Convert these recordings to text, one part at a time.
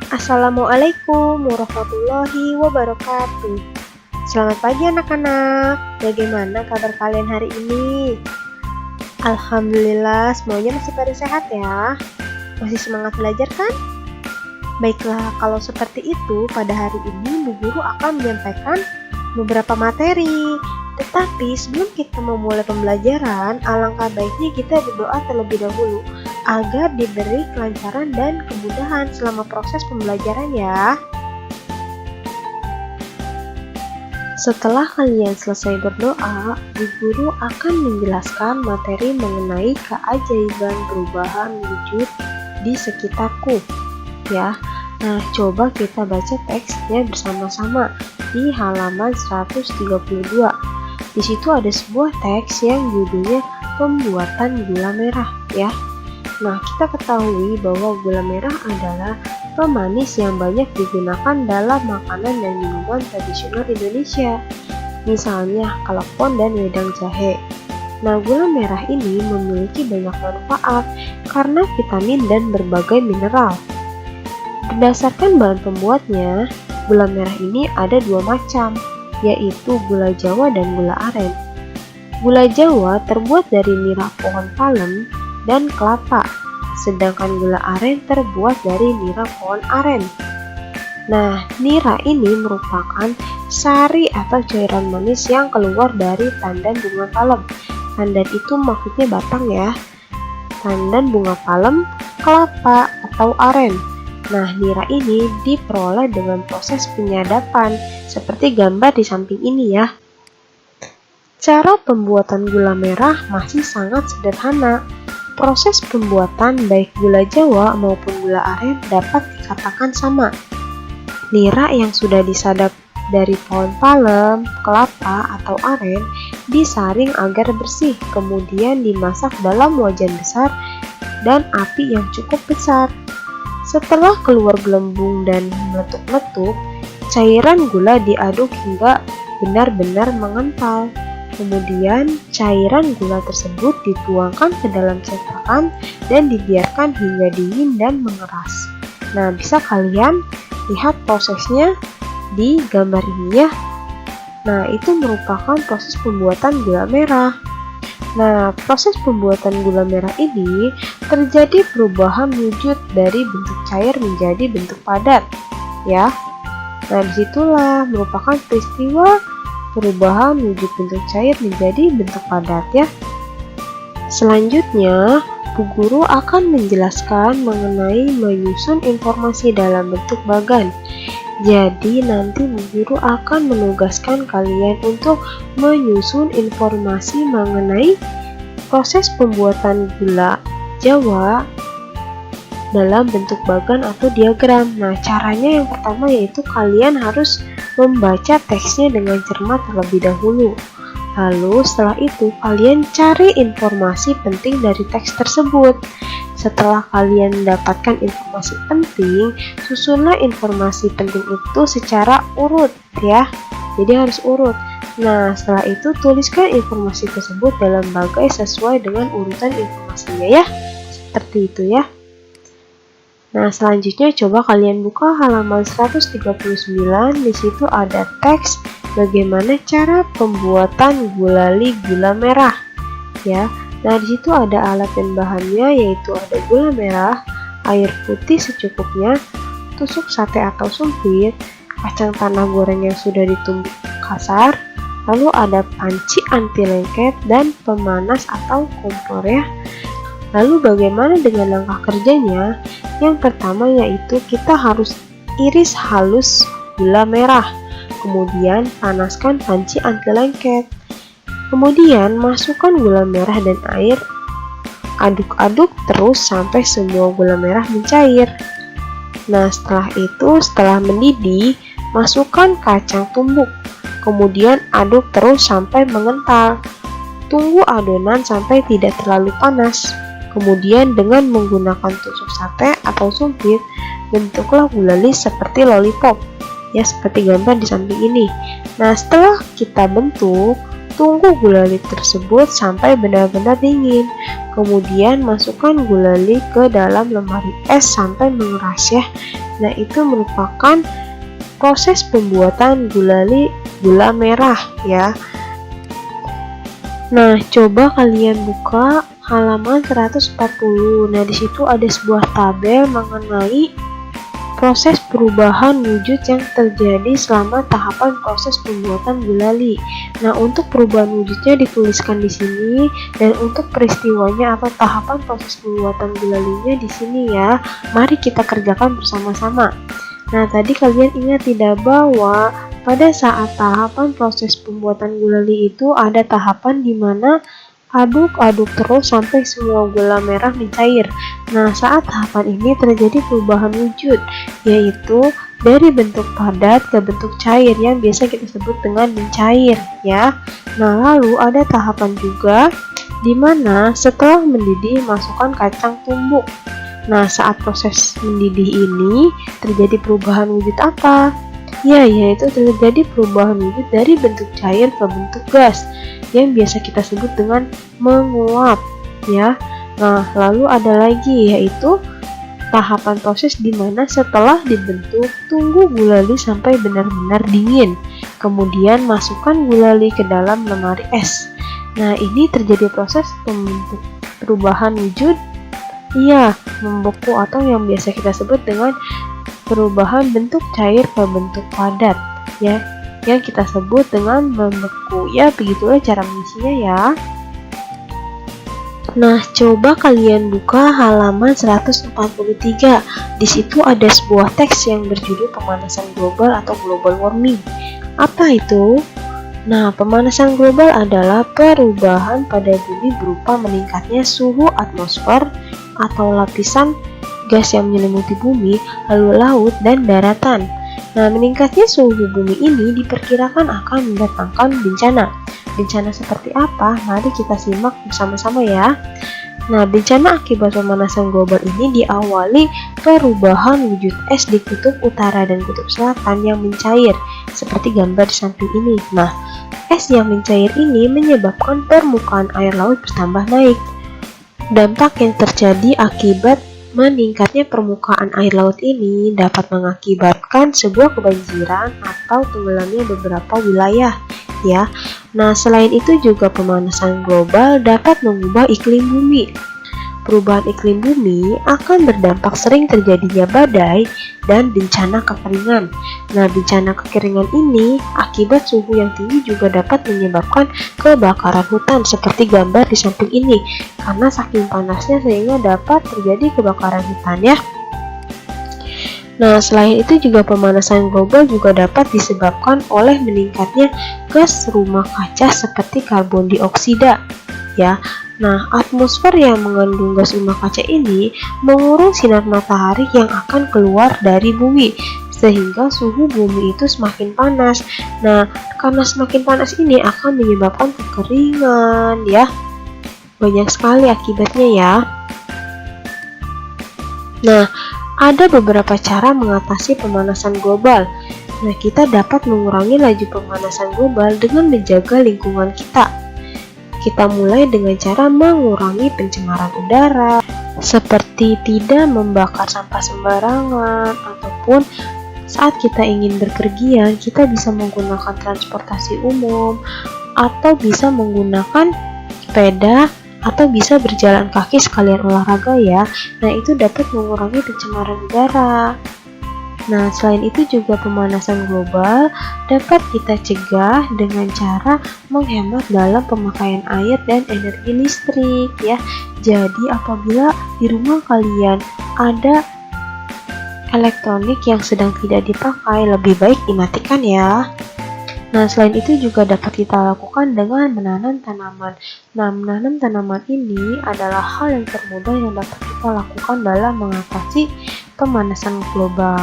Assalamualaikum warahmatullahi wabarakatuh. Selamat pagi anak-anak. Bagaimana kabar kalian hari ini? Alhamdulillah, semuanya masih pada sehat ya. Masih semangat belajar kan? Baiklah, kalau seperti itu, pada hari ini Bu Guru akan menyampaikan beberapa materi. Tetapi sebelum kita memulai pembelajaran, alangkah baiknya kita berdoa terlebih dahulu agar diberi kelancaran dan kemudahan selama proses pembelajaran ya. Setelah kalian selesai berdoa, Bu Guru akan menjelaskan materi mengenai keajaiban perubahan wujud di sekitarku ya. Nah, coba kita baca teksnya bersama-sama di halaman 132. Di situ ada sebuah teks yang judulnya pembuatan gula merah ya. Nah, kita ketahui bahwa gula merah adalah pemanis yang banyak digunakan dalam makanan dan minuman tradisional Indonesia. Misalnya kalakon dan wedang jahe. Nah, gula merah ini memiliki banyak manfaat karena vitamin dan berbagai mineral. Berdasarkan bahan pembuatnya, gula merah ini ada dua macam, yaitu gula Jawa dan gula aren. Gula Jawa terbuat dari nira pohon palem dan kelapa, sedangkan gula aren terbuat dari nira pohon aren. Nah, nira ini merupakan sari atau cairan manis yang keluar dari tandan bunga palem. Tandan itu maksudnya batang ya. Tandan bunga palem, kelapa, atau aren. Nah, nira ini diperoleh dengan proses penyadapan, seperti gambar di samping ini ya. Cara pembuatan gula merah masih sangat sederhana. Proses pembuatan baik gula Jawa maupun gula aren dapat dikatakan sama. Nira yang sudah disadap dari pohon palem, kelapa, atau aren disaring agar bersih, kemudian dimasak dalam wajan besar dan api yang cukup besar. Setelah keluar gelembung dan meletup-letup, cairan gula diaduk hingga benar-benar mengental. Kemudian, cairan gula tersebut dituangkan ke dalam cetakan dan dibiarkan hingga dingin dan mengeras. Nah, bisa kalian lihat prosesnya di gambar ini ya. Nah, itu merupakan proses pembuatan gula merah. Nah, proses pembuatan gula merah ini terjadi perubahan wujud dari bentuk cair menjadi bentuk padat, ya. Nah, disitulah merupakan peristiwa perubahan wujud bentuk cair menjadi bentuk padat, ya. Selanjutnya, Bu Guru akan menjelaskan mengenai menyusun informasi dalam bentuk bagan. Jadi nanti Bu Guru akan menugaskan kalian untuk menyusun informasi mengenai proses pembuatan gula Jawa dalam bentuk bagan atau diagram. Nah, caranya yang pertama yaitu kalian harus membaca teksnya dengan cermat terlebih dahulu. Lalu setelah itu kalian cari informasi penting dari teks tersebut. Setelah kalian mendapatkan informasi penting, susunlah informasi penting itu secara urut ya. Jadi harus urut. Nah, setelah itu tuliskan informasi tersebut dalam bagai sesuai dengan urutan informasinya ya. Seperti itu ya. Nah, selanjutnya coba kalian buka halaman 139. Di situ ada teks bagaimana cara pembuatan gulali gula merah ya. Nah, di situ ada alat dan bahannya, yaitu ada gula merah, air putih secukupnya, tusuk sate atau sumpit, kacang tanah goreng yang sudah ditumbuk kasar, lalu ada panci anti lengket dan pemanas atau kompor ya. Lalu bagaimana dengan langkah kerjanya? Yang pertama yaitu kita harus iris halus gula merah, kemudian panaskan panci anti lengket. Kemudian masukkan gula merah dan air, aduk-aduk terus sampai semua gula merah mencair. Nah, setelah mendidih, masukkan kacang tumbuk. Kemudian aduk terus sampai mengental. Tunggu adonan sampai tidak terlalu panas. Kemudian dengan menggunakan tusuk sate atau sumpit, bentuklah gulali seperti lollipop. Ya, seperti gambar di samping ini. Nah, setelah kita bentuk, tunggu gulali tersebut sampai benar-benar dingin. Kemudian masukkan gulali ke dalam lemari es sampai mengeras ya. Nah, itu merupakan proses pembuatan gula merah ya. Nah, coba kalian buka halaman 140. Nah, di situ ada sebuah tabel mengenai proses perubahan wujud yang terjadi selama tahapan proses pembuatan gulali. Nah, untuk perubahan wujudnya dituliskan di sini, dan untuk peristiwanya atau tahapan proses pembuatan gulalinya di sini ya. Mari kita kerjakan bersama-sama. Nah, tadi kalian ingat tidak bahwa pada saat tahapan proses pembuatan gulali itu ada tahapan di mana aduk-aduk terus sampai semua gula merah mencair. Nah, saat tahapan ini terjadi perubahan wujud, yaitu dari bentuk padat ke bentuk cair yang biasa kita sebut dengan mencair ya. Nah, lalu ada tahapan juga di mana setelah mendidih masukkan kacang tumbuk. Nah, saat proses mendidih ini terjadi perubahan wujud apa? Ya, yaitu terjadi perubahan wujud dari bentuk cair ke bentuk gas yang biasa kita sebut dengan menguap ya. Nah, lalu ada lagi yaitu tahapan proses di mana setelah dibentuk tunggu gulali sampai benar-benar dingin. Kemudian masukkan gulali ke dalam lemari es. Nah, ini terjadi proses perubahan wujud membeku atau yang biasa kita sebut dengan perubahan bentuk cair ke bentuk padat ya, yang kita sebut dengan membeku ya. Begitulah cara mengisinya ya. Nah, coba kalian buka halaman 143. Di situ ada sebuah teks yang berjudul pemanasan global atau global warming. Apa itu? Nah, pemanasan global adalah perubahan pada bumi berupa meningkatnya suhu atmosfer atau lapisan gas yang menyelimuti bumi, lalu laut dan daratan. Nah, meningkatnya suhu bumi ini diperkirakan akan mendatangkan bencana. Bencana seperti apa? Mari kita simak bersama-sama ya. Nah, bencana akibat pemanasan global ini diawali perubahan wujud es di kutub utara dan kutub selatan yang mencair, seperti gambar di samping ini. Nah, es yang mencair ini menyebabkan permukaan air laut bertambah naik. Dampak yang terjadi akibat meningkatnya permukaan air laut ini dapat mengakibatkan sebuah kebanjiran atau tenggelamnya beberapa wilayah ya. Nah, selain itu juga pemanasan global dapat mengubah iklim bumi. Perubahan iklim bumi akan berdampak sering terjadinya badai dan bencana kekeringan. Nah, bencana kekeringan ini akibat suhu yang tinggi juga dapat menyebabkan kebakaran hutan seperti gambar di samping ini, karena saking panasnya sehingga dapat terjadi kebakaran hutan ya. Nah, selain itu juga pemanasan global juga dapat disebabkan oleh meningkatnya gas rumah kaca seperti karbon dioksida ya. Nah, atmosfer yang mengandung gas rumah kaca ini mengurung sinar matahari yang akan keluar dari bumi, sehingga suhu bumi itu semakin panas. Nah, karena semakin panas ini akan menyebabkan kekeringan ya. Banyak sekali akibatnya ya. Nah, ada beberapa cara mengatasi pemanasan global. Nah, kita dapat mengurangi laju pemanasan global dengan menjaga lingkungan kita. Kita mulai dengan cara mengurangi pencemaran udara, seperti tidak membakar sampah sembarangan, ataupun saat kita ingin berpergian, kita bisa menggunakan transportasi umum, atau bisa menggunakan sepeda, atau bisa berjalan kaki sekalian olahraga ya. Nah, itu dapat mengurangi pencemaran udara. Nah, selain itu juga pemanasan global dapat kita cegah dengan cara menghemat dalam pemakaian air dan energi listrik ya. Jadi apabila di rumah kalian ada elektronik yang sedang tidak dipakai, lebih baik dimatikan ya. Nah, selain itu juga dapat kita lakukan dengan menanam tanaman. Nah, menanam tanaman ini adalah hal yang termudah yang dapat kita lakukan dalam mengatasi pemanasan global.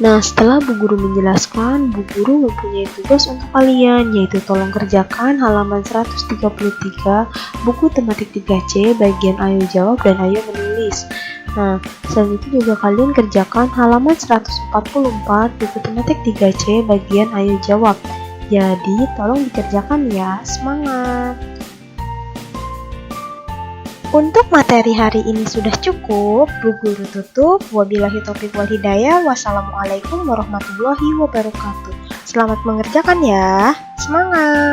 Nah, setelah Bu Guru menjelaskan, Bu Guru mempunyai tugas untuk kalian, yaitu tolong kerjakan halaman 133 buku tematik 3C bagian ayo jawab dan ayo menulis. Nah, selain itu juga kalian kerjakan halaman 144 buku tematik 3C bagian ayo jawab. Jadi, tolong dikerjakan ya, semangat! Untuk materi hari ini sudah cukup, Bu Guru tutup. Wabillahi taufiq wal hidayah. Wassalamualaikum warahmatullahi wabarakatuh. Selamat mengerjakan ya. Semangat!